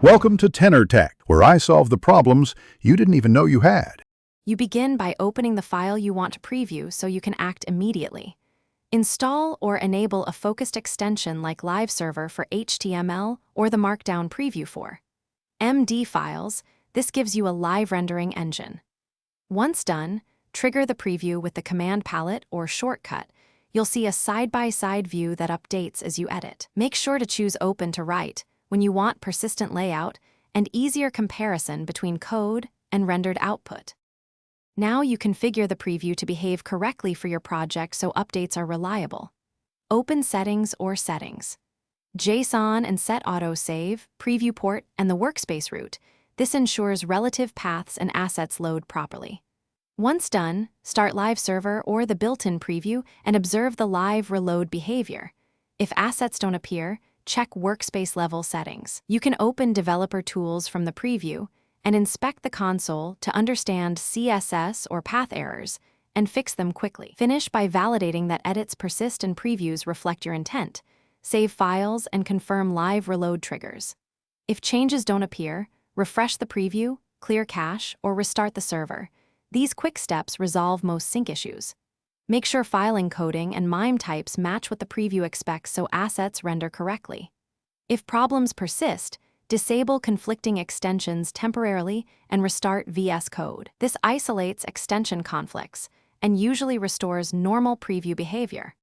Welcome to Tenor Tech, where I solve the problems you didn't even know you had. You begin by opening the file you want to preview so you can act immediately. Install or enable a focused extension like LiveServer for HTML or the Markdown Preview for MD files. This gives you a live rendering engine. Once done, trigger the preview with the command palette or shortcut. You'll see a side-by-side view that updates as you edit. Make sure to choose Open to Write when you want persistent layout and easier comparison between code and rendered output. Now you configure the preview to behave correctly for your project so updates are reliable. Open Settings or Settings. JSON and set autosave, preview port, and the workspace root. This ensures relative paths and assets load properly. Once done, start LiveServer or the built-in preview and observe the live reload behavior. If assets don't appear, check workspace level settings. You can open developer tools from the preview and inspect the console to understand CSS or path errors and fix them quickly. Finish by validating that edits persist and previews reflect your intent. Save files and confirm live reload triggers. If changes don't appear, refresh the preview, clear cache, or restart the server. These quick steps resolve most sync issues. Make sure file encoding and MIME types match what the preview expects so assets render correctly. If problems persist, disable conflicting extensions temporarily and restart VS Code. This isolates extension conflicts and usually restores normal preview behavior.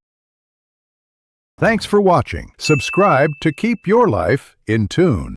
Thanks for watching. Subscribe to keep your life in tune.